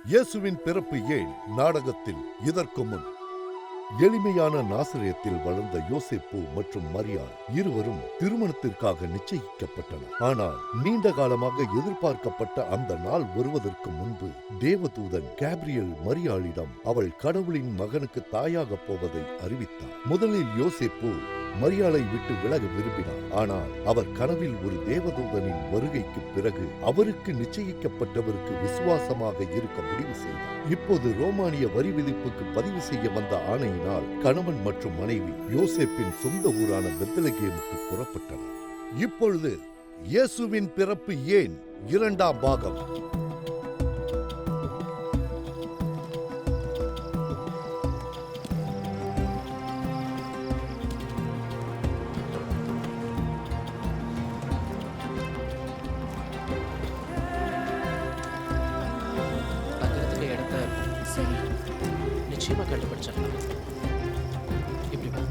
இயேசுவின் பிறப்பு ஏன் நாடகத்தில் இதற்கு முன் எளிமையான நாசரேத்தில் வளர்ந்த யோசேப்பு மற்றும் மரியாள் இருவரும் திருமணத்திற்காக நிச்சயிக்கப்பட்டனர். ஆனால் நீண்ட காலமாக எதிர்பார்க்கப்பட்ட அந்த நாள் வருவதற்கு முன்பு தேவதூதன் கேப்ரியல் மரியாளிடம் அவள் கடவுளின் மகனுக்கு தாயாக போவதை அறிவித்தார். முதலில் யோசேப்பு மரியாளை விட்டு விலக விரும்பினார். ஆனால் அவர் கனவில் ஒரு தேவதூதனின் வருகைக்கு பிறகு அவருக்கு நிச்சயிக்கப்பட்டவருக்கு விசுவாசமாக இருக்க முடிவு செய்தார். இப்போது ரோமானிய வரி விதிப்புக்கு பதிவு செய்ய வந்த ஆணையினால் கணவன் மற்றும் மனைவி யோசேப்பின் சொந்த ஊரான பெத்லகேமுக்கு புறப்பட்டனர். இப்பொழுது இயேசுவின் பிறப்பு ஏன் இரண்டாம் பாகம். நிச்சயமா கண்டுபிடிச்சிடலாம். இப்படி வா.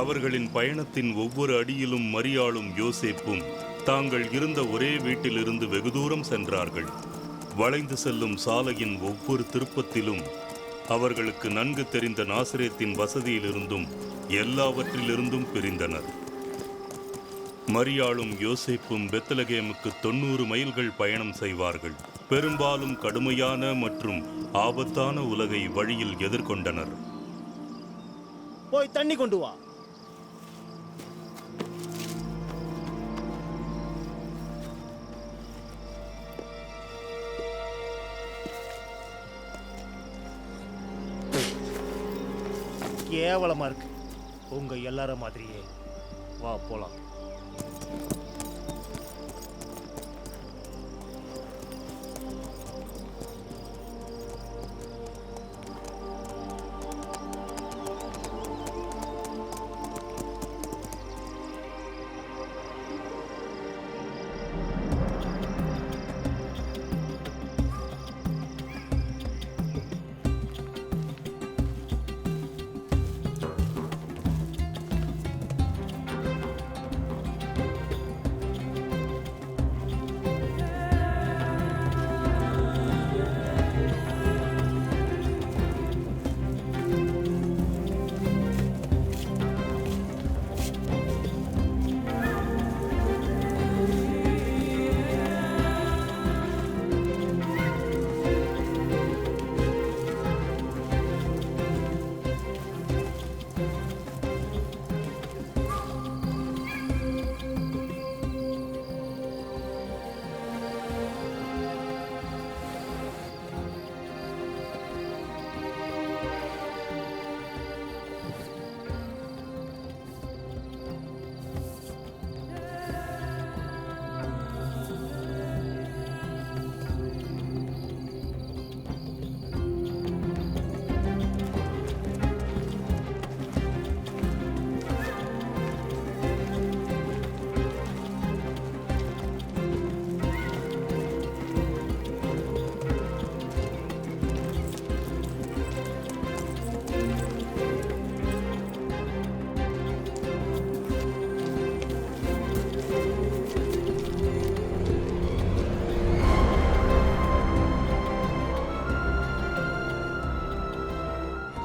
அவர்களின் பயணத்தின் ஒவ்வொரு அடியிலும் மரியாளும் யோசேப்பும் தாங்கள் இருந்த ஒரே வீட்டிலிருந்து வெகு தூரம் சென்றார்கள். வளைந்து செல்லும் சாலையின் ஒவ்வொரு திருப்பத்திலும் அவர்களுக்கு நன்கு தெரிந்த நாசரேத்தின் வசதியிலிருந்தும் எல்லாவற்றிலிருந்தும் பிரிந்தனர். மரியாளும் யோசேப்பும் பெத்லகேமுக்கு 90 மைல்கள் பயணம் செய்வார்கள். பெரும்பாலும் கடுமையான மற்றும் ஆபத்தான உலகை வழியில் எதிர்கொண்டனர். போய் தண்ணி கொண்டு வா. கேவலமா இருக்கு. உங்க எல்லார மாதிரியே. வா போலாம்.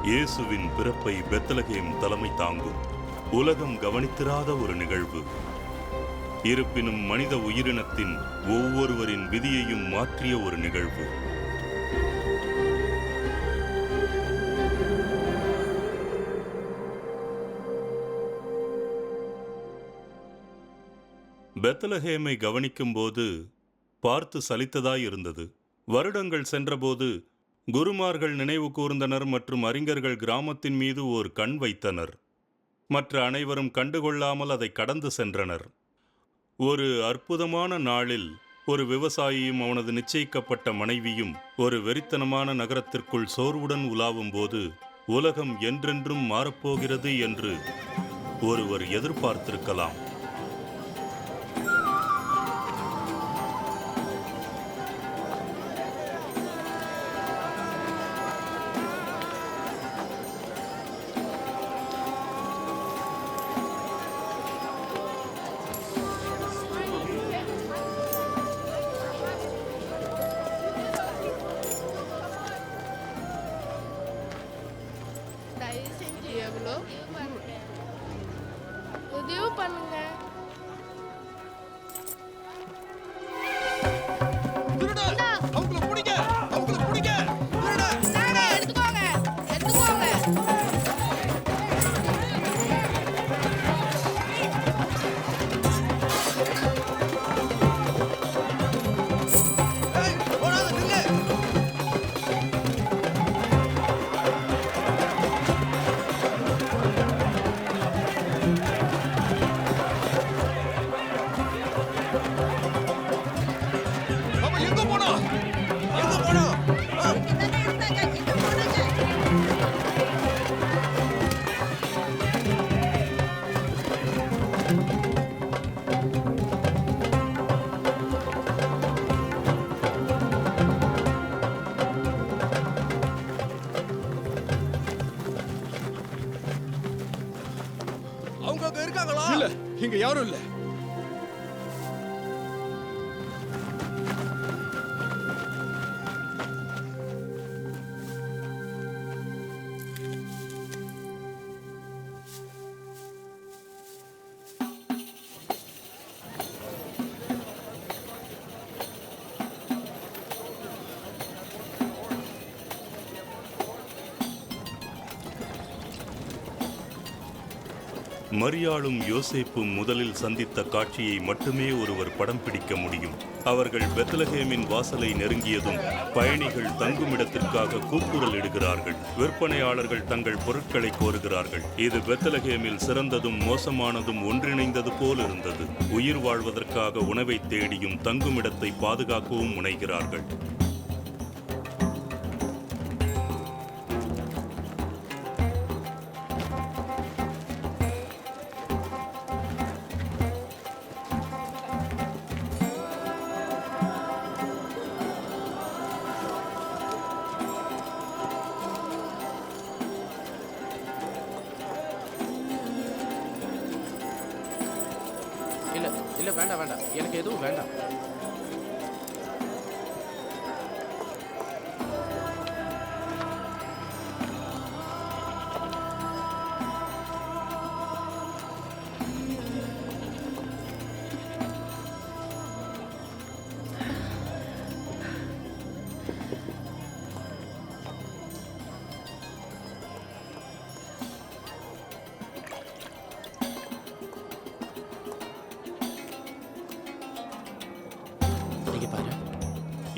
இயேசுவின் பிறப்பை பெத்லகேம் தலைமை தாங்கும். உலகம் கவனித்திராத ஒரு நிகழ்வு. இருப்பினும் மனித உயிரினத்தின் ஒவ்வொருவரின் விதியையும் மாற்றிய ஒரு நிகழ்வு. பெத்லகேமை கவனிக்கும் போது பார்த்து சலித்ததாயிருந்தது. வருடங்கள் சென்றபோது குருமார்கள் நினைவு கூர்ந்தனர் மற்றும் அறிஞர்கள் கிராமத்தின் மீது ஓர் கண் வைத்தனர். மற்ற அனைவரும் கண்டுகொள்ளாமல் அதை கடந்து சென்றனர். ஒரு அற்புதமான நாளில் ஒரு விவசாயியும் அவனது நிச்சயிக்கப்பட்ட மனைவியும் ஒரு வெறித்தனமான நகரத்திற்குள் சோர்வுடன் உலாவும் போது உலகம் என்றென்றும் மாறப்போகிறது என்று ஒருவர் எதிர்பார்த்திருக்கலாம். உதவி பண்ணுங்க. இந்தா. இந்தாங்க, எடுத்துக்கோங்க. எடுத்துக்கோங்க. அவங்க அங்க இருக்காங்களா? இல்ல, இங்க யாரும் இல்ல. மரியாளும் யோசேப்பும் முதலில் சந்தித்த காட்சியை மட்டுமே ஒருவர் படம் பிடிக்க முடியும். அவர்கள் பெத்லகேமின் வாசலை நெருங்கியதும் பயணிகள் தங்குமிடத்திற்காக கூக்குரல் இடுகிறார்கள். விற்பனையாளர்கள் தங்கள் பொருட்களை கோருகிறார்கள். இது பெத்லகேமில் சிறந்ததும் மோசமானதும் ஒன்றிணைந்தது போல் இருந்தது. உயிர் வாழ்வதற்காக உணவை தேடியும் தங்குமிடத்தை பாதுகாக்கவும் முனைகிறார்கள். இல்ல இல்ல வேண்டாம் வேண்டாம், எனக்கு எதுவும் வேண்டாம். நீங்க பாரு.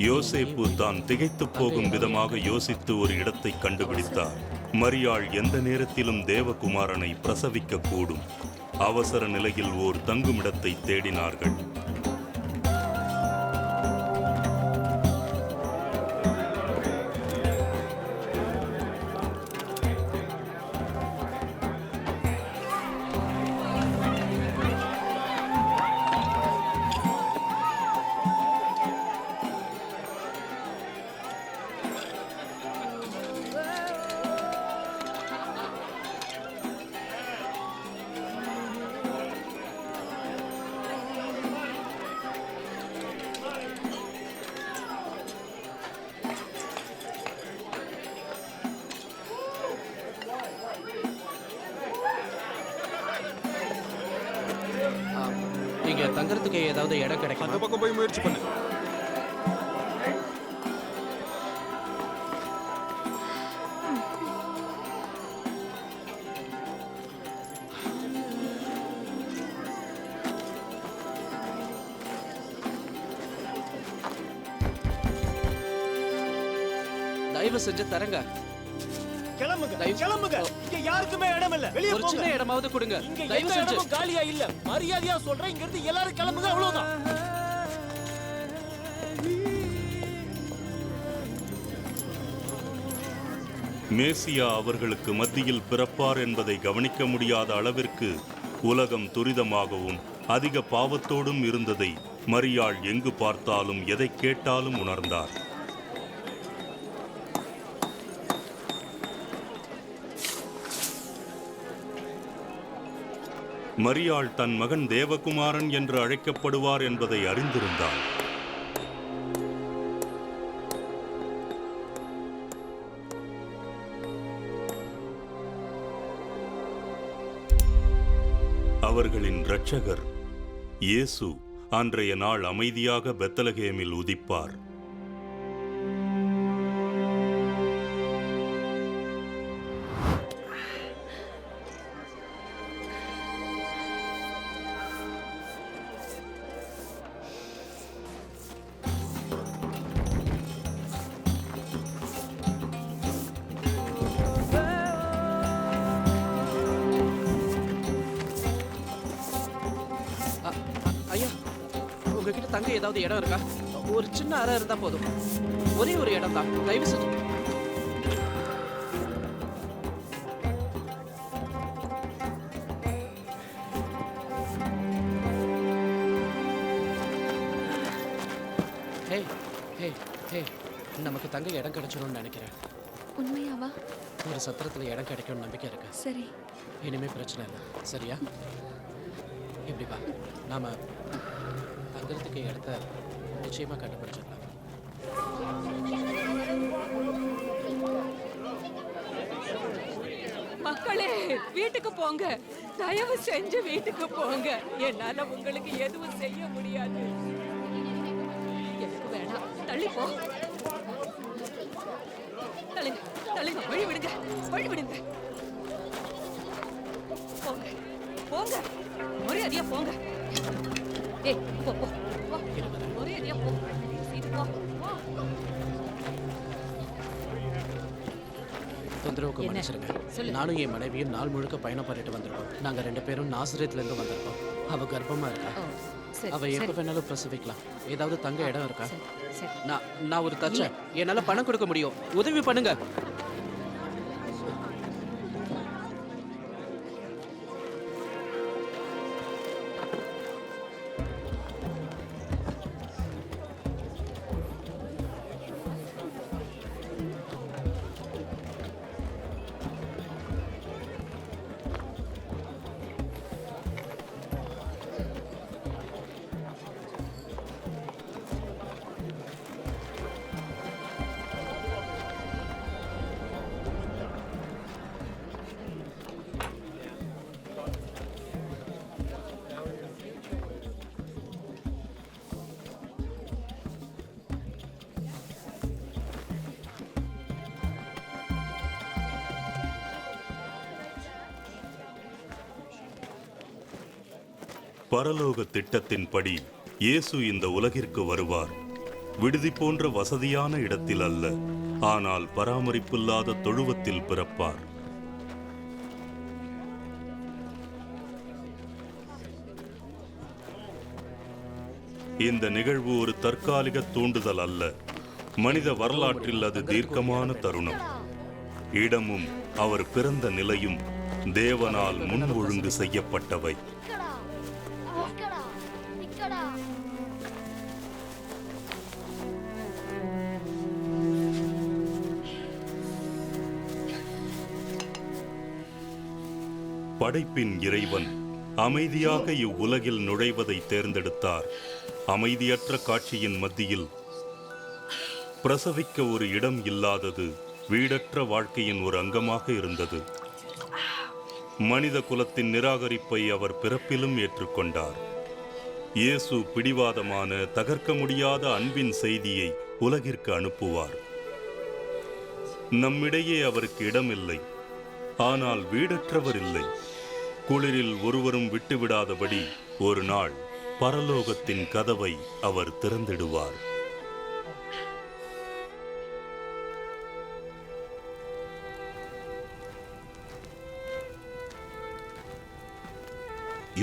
யோசேப்பு தான் திகைத்துப் போகும் விதமாக யோசித்து ஒரு இடத்தை கண்டுபிடித்தார். மரியாள் எந்த நேரத்திலும் தேவகுமாரனை பிரசவிக்க கூடும். அவசர நிலையில் ஓர் தங்குமிடத்தை தேடினார்கள். இங்க தங்கறதுக்கு ஏதாவது இடம் அந்த கிடைக்குமா? பக்கம் போய் முயற்சி பண்ணு. தயவு செஞ்சு தரங்க. கிளம்புங்க, தயவு- கிளம்புங்க. இங்க யாருக்குமே இடம் இல்ல. வெளிய ஒரு போங்க. சின்ன இடமாவது கொடுங்க. இங்க தயவு எந்த செஞ்சு. இடமும் காலியா இல்ல. மரியாதையா சொல்றேன், இங்க இருந்து எல்லாரும் கிளம்புங்க, அவ்வளவுதான். மேசியா அவர்களுக்கு மத்தியில் பிறப்பார் என்பதை கவனிக்க முடியாத அளவிற்கு உலகம் துரிதமாகவும் அதிக பாவத்தோடும் இருந்ததை மரியாள் எங்கு பார்த்தாலும் எதை கேட்டாலும் உணர்ந்தார். மரியாள் தன் மகன் தேவகுமாரன் என்று அழைக்கப்படுவார் என்பதை அறிந்திருந்தார். அவர்களின் இரட்சகர் இயேசு அன்றைய நாள் அமைதியாக பெத்லகேமில் உதிப்பார். ஐயா, உங்ககிட்ட தங்க ஏதாவது இடம் இருக்கா? ஒரு சின்ன அறை இருந்தா போதும். ஒரே ஒரு இடம் தான், தயவு செஞ்சு. ஹே ஹே ஹே, நமக்கு தங்க இடம் கிடைச்சிடும்னு நினைக்கிறேன். உண்மையாவா? ஒரு சத்திரத்துல இடம் கிடைக்கும்னு நம்பிக்கை இருக்கு. சரி. இனிமே பிரச்சனை இல்லை, சரியா? இப்படி வா, நாம தங்கறதுக்கு இடத்த நிச்சயமா கண்டுபிடிச்சிடலாம். மக்களே, வீட்டுக்கு போங்க. தயவு செஞ்சு வீட்டுக்கு போங்க. என்னால உங்களுக்கு எதுவும் செய்ய முடியாது. எனக்கு வேணாம், தள்ளி போ. தள்ளுங்க, தள்ளுங்க, வழி விடுங்க, வழி விடுங்க. போங்க, போங்க, மரியாதையா போங்க. ஏய், போ போ போ, மரியாதையா போ. சீட்டு போ, போ. தொந்தரவுக்கு மன்னிச்சிருங்க. நானும் என் மனைவியும் நாள் முழுக்க பயணம் பண்ணிட்டு வந்திருக்கோம். நாங்க 2 பேரும் நாசரேத்ல இருந்து வந்திருக்கோம். அவ கர்ப்பமா இருக்கா. அவ எப்ப வேணாலும் பிரசவிக்கலாம். ஏதாவது தங்க இடம் இருக்கா? நான் ஒரு தச்சன், என்னால பணம் கொடுக்க முடியும். உதவி பண்ணுங்க. பரலோக திட்டத்தின்படி இயேசு இந்த உலகிற்கு வருவார். விடுதி போன்ற வசதியான இடத்தில் அல்ல, ஆனால் பராமரிப்பில்லாத தொழுவத்தில் பிறப்பார். இந்த நிகழ்வு ஒரு தற்காலிக தூண்டுதல் அல்ல, மனித வரலாற்றில் அது தீர்க்கமான தருணம். இடமும் அவர் பிறந்த நிலையும் தேவனால் முன்ஒழுங்கு செய்யப்பட்டவை. படைப்பின் இறைவன் அமைதியாக இவ்வுலகில் நுழைவதை தேர்ந்தெடுத்தார். அமைதியற்ற காட்சியின் மத்தியில் பிரசவிக்க ஒரு இடம் இல்லாதது வீடற்ற வாழ்க்கையின் ஒரு அங்கமாக இருந்தது. மனித குலத்தின் நிராகரிப்பை அவர் பிறப்பிலும் ஏற்றுக்கொண்டார். இயேசு பிடிவாதமான, தகர்க்க முடியாத அன்பின் செய்தியை உலகிற்கு அனுப்புவார். நம்மிடையே அவருக்கு இடமில்லை, ஆனால் வீடற்றவர் இல்லை. குளிரில் ஒருவரும் விட்டுவிடாதபடி ஒரு நாள் பரலோகத்தின் கதவை அவர் திறந்திடுவார்.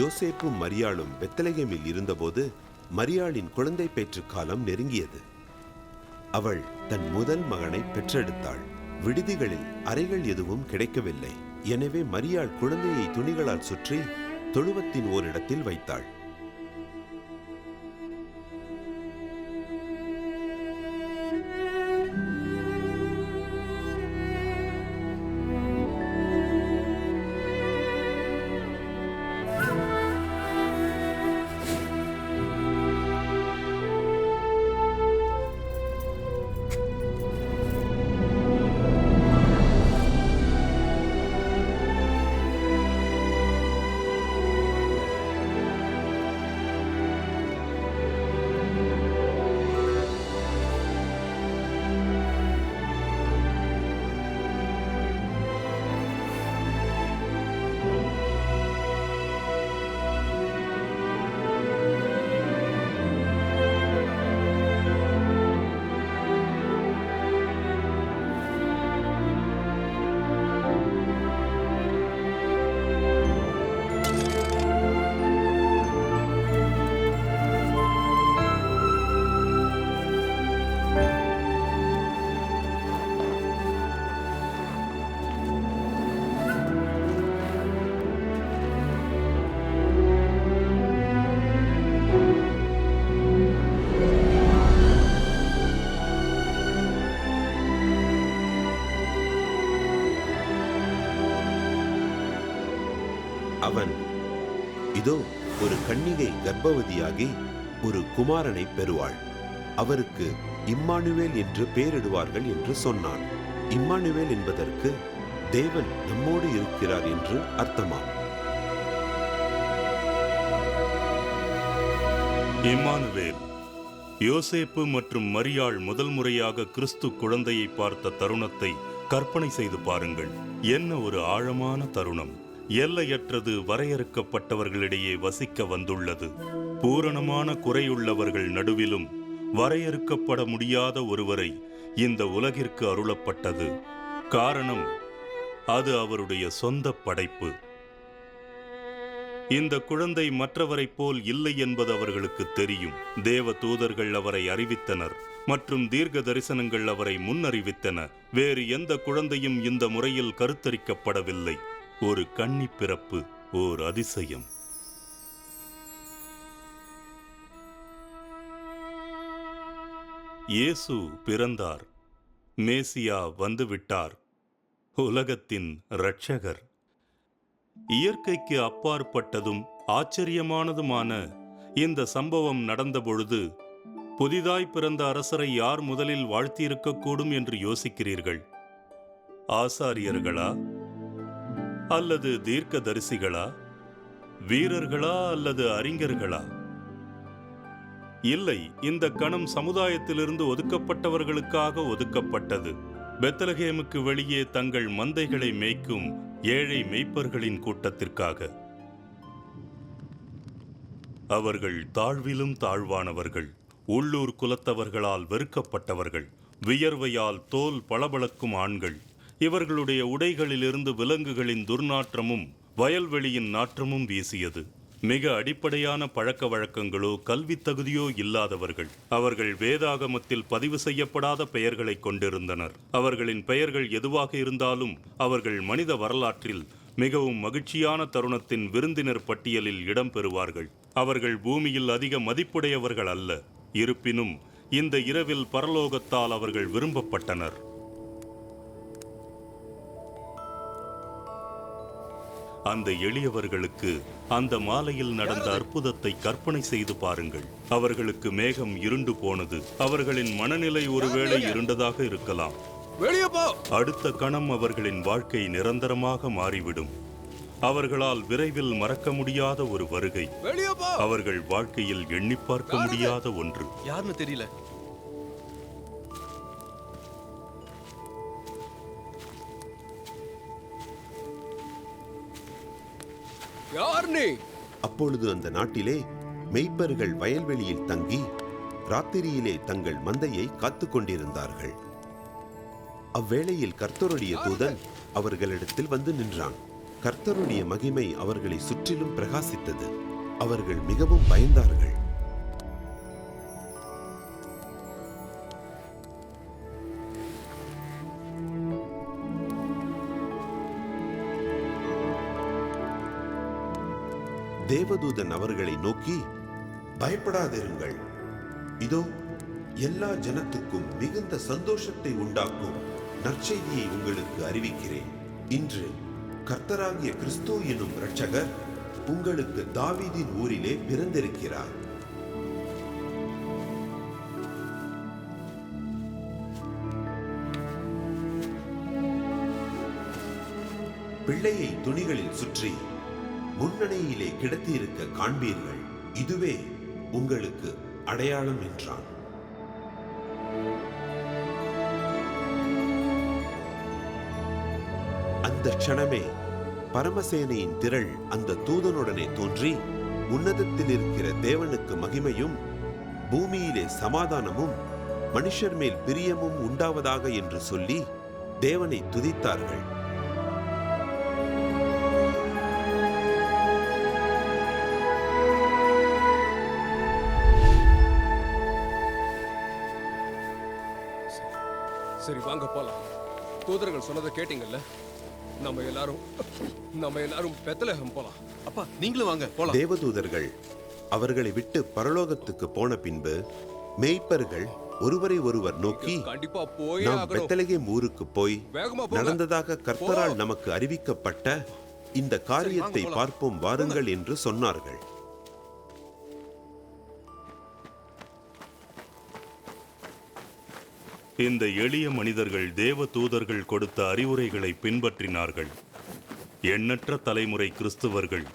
யோசேப்பும் மரியாளும் பெத்லகேமில் இருந்தபோது மரியாளின் குழந்தை பேற்று காலம் நெருங்கியது. அவள் தன் முதல் மகனை பெற்றெடுத்தாள். விடுதிகளில் அறைகள் எதுவும் கிடைக்கவில்லை. எனவே மரியாள் குழந்தையை துணிகளால் சுற்றி தொழுவத்தின் ஓரிடத்தில் வைத்தாள். இதோ ஒரு கன்னிகை கர்ப்பவதியாகி ஒரு குமாரனை பெறுவாள், அவருக்கு இம்மானுவேல் என்று பெயரிடுவார்கள் என்று சொன்னான். இம்மானுவேல் என்பதற்கு தேவன் நம்மோடு இருக்கிறார் என்று அர்த்தமாம். இம்மானுவேல். யோசேப்பு மற்றும் மரியாள் முதல் முறையாக கிறிஸ்து குழந்தையை பார்த்த தருணத்தை கற்பனை செய்து பாருங்கள். என்ன ஒரு ஆழமான தருணம்! எல்லையற்றது வரையறுக்கப்பட்டவர்களிடையே வசிக்க வந்துள்ளது. பூரணமான குறையுள்ளவர்கள் நடுவிலும் வரையறுக்கப்பட முடியாத ஒருவரை இந்த உலகிற்கு அருளப்பட்டது. காரணம், அது அவருடைய சொந்த படைப்பு. இந்த குழந்தை மற்றவரைப் போல் இல்லை என்பது அவர்களுக்கு தெரியும். தேவ தூதர்கள் அவரை அறிவித்தனர் மற்றும் தீர்க்க தரிசனங்கள் அவரை முன்னறிவித்தன. வேறு எந்த குழந்தையும் இந்த முறையில் கருத்தரிக்கப்படவில்லை. ஒரு கன்னி பிறப்பு, ஓர் அதிசயம். இயேசு பிறந்தார். மேசியா வந்துவிட்டார், உலகத்தின் இரட்சகர். இயற்கைக்கு அப்பாற்பட்டதும் ஆச்சரியமானதுமான இந்த சம்பவம் நடந்தபொழுது புதிதாய் பிறந்த அரசரை யார் முதலில் வாழ்த்தியிருக்கக்கூடும் என்று யோசிக்கிறீர்கள்? ஆசாரியர்களா அல்லது தீர்க்கதரிசிகளா? வீரர்களா அல்லது அறிஞர்களா? இல்லை, இந்த கணம் சமுதாயத்திலிருந்து ஒதுக்கப்பட்டவர்களுக்காக ஒதுக்கப்பட்டது. பெத்லகேமுக்கு வெளியே தங்கள் மந்தைகளை மேய்க்கும் ஏழை மேய்ப்பர்களின் கூட்டத்திற்காக. அவர்கள் தாழ்விலும் தாழ்வானவர்கள், உள்ளூர் குலத்தவர்களால் வெறுக்கப்பட்டவர்கள், வியர்வையால் தோல் பளபளக்கும் ஆண்கள். இவர்களுடைய உடைகளிலிருந்து விலங்குகளின் துர்நாற்றமும் வயல்வெளியின் நாற்றமும் வீசியது. மிக அடிப்படையான பழக்க வழக்கங்களோ கல்வி தகுதியோ இல்லாதவர்கள். அவர்கள் வேதாகமத்தில் பதிவு செய்யப்படாத பெயர்களை கொண்டிருந்தனர். அவர்களின் பெயர்கள் எதுவாக இருந்தாலும் அவர்கள் மனித வரலாற்றில் மிகவும் மகிழ்ச்சியான தருணத்தின் விருந்தினர் பட்டியலில் இடம்பெறுவார்கள். அவர்கள் பூமியில் அதிக மதிப்புடையவர்கள் அல்ல. இருப்பினும் இந்த இரவில் பரலோகத்தால் அவர்கள் விரும்பப்பட்டனர். அந்த எளியவர்களுக்கு அந்த மாலையில் நடந்த அற்புதத்தை கற்பனை செய்து பாருங்கள். அவர்களுக்கு மேகம் இருண்டு போனது. அவர்களின் மனநிலை ஒருவேளை இருண்டதாக இருக்கலாம். அடுத்த கணம் அவர்களின் வாழ்க்கை நிரந்தரமாக மாறிவிடும். அவர்களால் விரைவில் மறக்க முடியாத ஒரு வருகை. அவர்கள் வாழ்க்கையில் எண்ணி பார்க்க முடியாத ஒன்று. யாருன்னு தெரியல. அப்பொழுது அந்த நாட்டிலே மெய்ப்பர்கள் வயல்வெளியில் தங்கி ராத்திரியிலே தங்கள் மந்தையை காத்துக் கொண்டிருந்தார்கள். அவ்வேளையில் கர்த்தருடைய தூதன் அவர்களிடத்தில் வந்து நின்றான். கர்த்தருடைய மகிமை அவர்களை சுற்றிலும் பிரகாசித்தது. அவர்கள் மிகவும் பயந்தார்கள். தேவதூதன் அவர்களை நோக்கி, பயப்படாதிருங்கள், இதோ எல்லா ஜனத்துக்கும் மிகுந்த சந்தோஷத்தை உண்டாக்கும் நற்செய்தியை உங்களுக்கு அறிவிக்கிறேன். இன்று கர்த்தராகிய கிறிஸ்து எனும் இரட்சகர் உங்களுக்கு தாவீதின் ஊரிலே பிறந்திருக்கிறார். பிள்ளையை துணிகளில் சுற்றி முன்னணியிலே கிடத்தியிருக்க காண்பீர்கள். இதுவே உங்களுக்கு அடையாளம் என்றான். அந்த க்ஷணமே பரமசேனையின் திரள் அந்த தூதனுடனே தோன்றி, உன்னதத்தில் இருக்கிற தேவனுக்கு மகிமையும் பூமியிலே சமாதானமும் மனுஷர் மேல் பிரியமும் உண்டாவதாக என்று சொல்லி தேவனை துதித்தார்கள். சரி, வாங்க போலாம். தூதர்கள் சொன்னதை கேட்டீங்கல்ல? நம்ம எல்லாரும் பெத்லகேம் போலாம். அப்பா, நீங்களும் வாங்க போலாம். தேவதூதர்கள் அவர்களை விட்டு பரலோகத்துக்கு போன பின்பு மேய்ப்பர்கள் ஒருவரை ஒருவர் நோக்கி, கண்டிப்பா போய் நாம் பெத்லகேம் ஊருக்கு போய் வேகமா போங்க. நடந்ததாக கர்த்தரால் நமக்கு அறிவிக்கப்பட்ட இந்த காரியத்தை போலாம். பார்ப்போம் வாருங்கள் என்று சொன்னார்கள். இந்த எளிய மனிதர்கள் தேவ தூதர்கள் கொடுத்த அறிவுரைகளை பின்பற்றினார்கள். எண்ணற்ற தலைமுறை கிறிஸ்துவர்கள்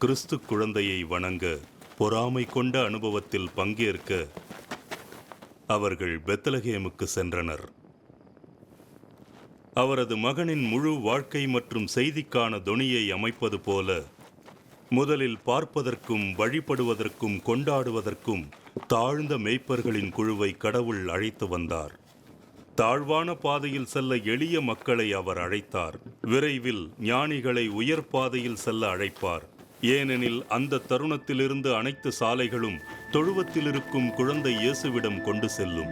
கிறிஸ்து குழந்தையை வணங்க, பொறாமை கொண்ட அனுபவத்தில் பங்கேற்க அவர்கள் பெத்லகேமுக்கு சென்றனர். அவரது மகனின் முழு வாழ்க்கை மற்றும் செய்திக்கான தொனியை அமைப்பது போல, முதலில் பார்ப்பதற்கும் வழிபடுவதற்கும் கொண்டாடுவதற்கும் தாழ்ந்த மேய்ப்பர்களின் குழுவை கடவுள் அழைத்து வந்தார். தாழ்வான பாதையில் செல்ல எளிய மக்களை அவர் அழைத்தார். விரைவில் ஞானிகளை உயர் பாதையில் செல்ல அழைப்பார். ஏனெனில் அந்த தருணத்திலிருந்து அனைத்து சாலைகளும் தொழுவத்தில் இருக்கும் குழந்தை இயேசுவிடம் கொண்டு செல்லும்.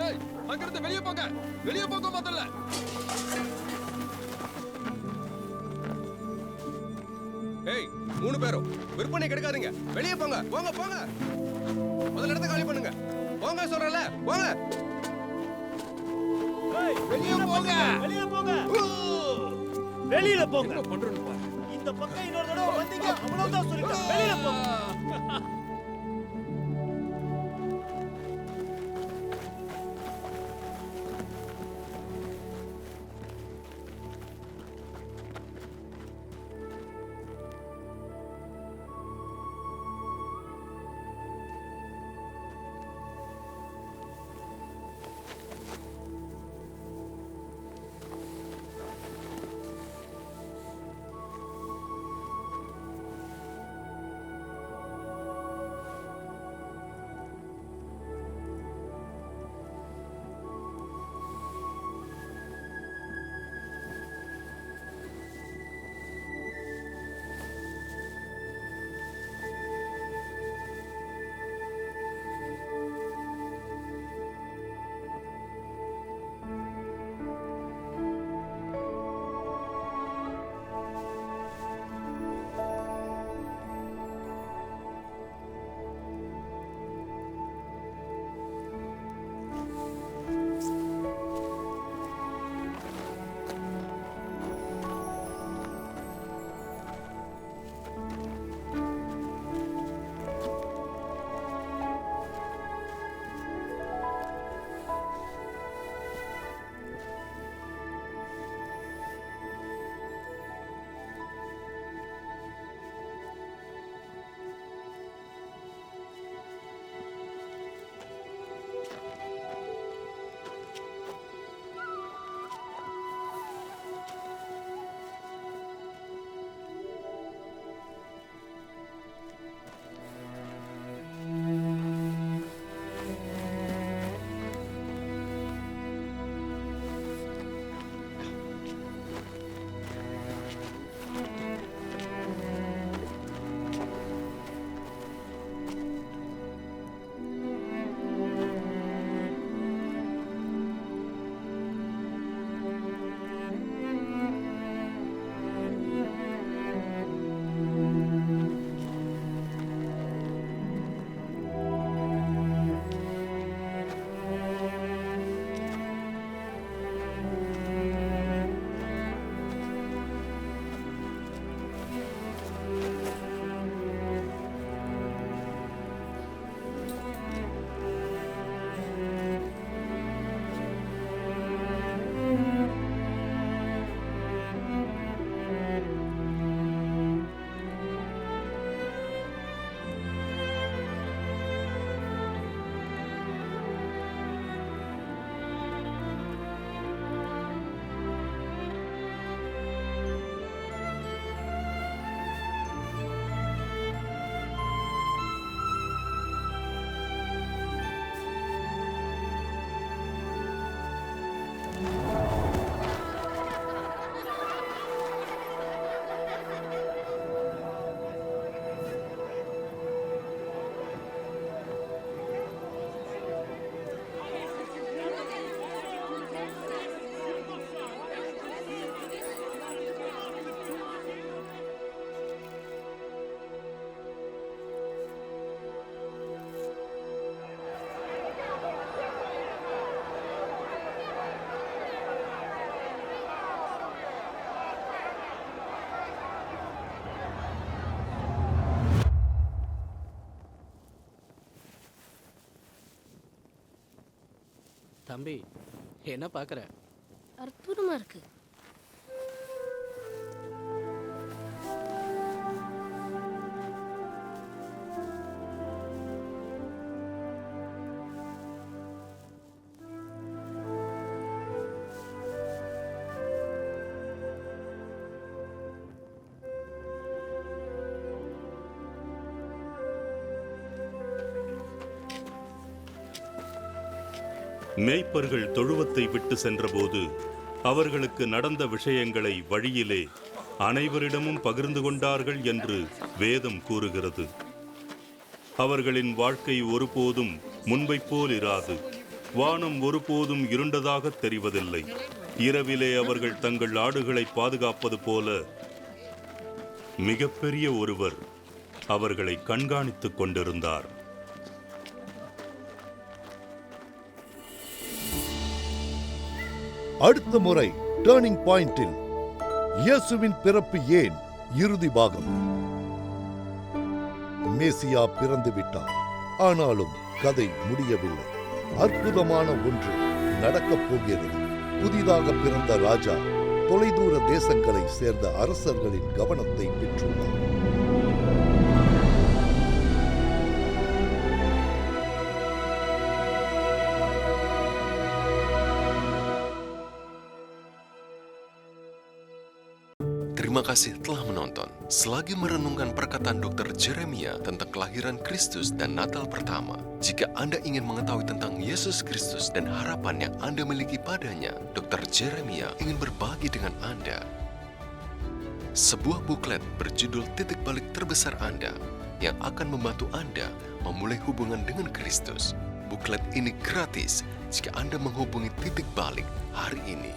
ஏய், அங்கிருந்து வெளியே போங்க, வெளியே போங்க முதல்ல. ஏய், 3 பேரும் விற்பனை கெடுக்காதீங்க, வெளியே போங்க, போங்க போங்க. முதல்ல இடத்தை காலி பண்ணுங்க, போங்க சொல்றல, போங்க. வெளியே போங்க, வெளியே போங்க, வெளியில போங்க. என்ன பண்றேன்னு பாரு. இந்த பக்கம் இன்னொரு தடவை வந்தீங்க அவ்வளவுதான் சொல்லிட்டேன். வெளியில போங்க. தம்பி, என்ன பார்க்குற? அற்புதமா இருக்கு. மேய்ப்பர்கள் தொழுவத்தை விட்டு சென்றபோது அவர்களுக்கு நடந்த விஷயங்களை வழியிலே அனைவரிடமும் பகிர்ந்து கொண்டார்கள் என்று வேதம் கூறுகிறது. அவர்களின் வாழ்க்கை ஒருபோதும் முன்பைப் போல் இராது. வானம் ஒருபோதும் இருண்டதாக தெரிவதில்லை. இரவிலே அவர்கள் தங்கள் ஆடுகளை பாதுகாப்பது போல மிகப்பெரிய ஒருவர் அவர்களை கண்காணித்துக் கொண்டிருந்தார். அடுத்த முறை டர்னிங் பாயிண்டில் இயேசுவின் பிறப்பு ஏன் இறுதி பாகம். மேசியா பிறந்து விட்டார், ஆனாலும் கதை முடியவில்லை. அற்புதமான ஒன்று நடக்கப் போகிறது. புதிதாக பிறந்த ராஜா தொலைதூர தேசங்களை சேர்ந்த அரசர்களின் கவனத்தை பெற்றுள்ளார். Terima kasih telah menonton. Selagi merenungkan perkataan Dr. Jeremia tentang kelahiran Kristus dan Natal pertama, jika Anda ingin mengetahui tentang Yesus Kristus dan harapan yang Anda miliki padanya, Dr. Jeremia ingin berbagi dengan Anda sebuah buklet berjudul Titik Balik Terbesar Anda yang akan membantu Anda memulai hubungan dengan Kristus. Buklet ini gratis jika Anda menghubungi Titik Balik hari ini.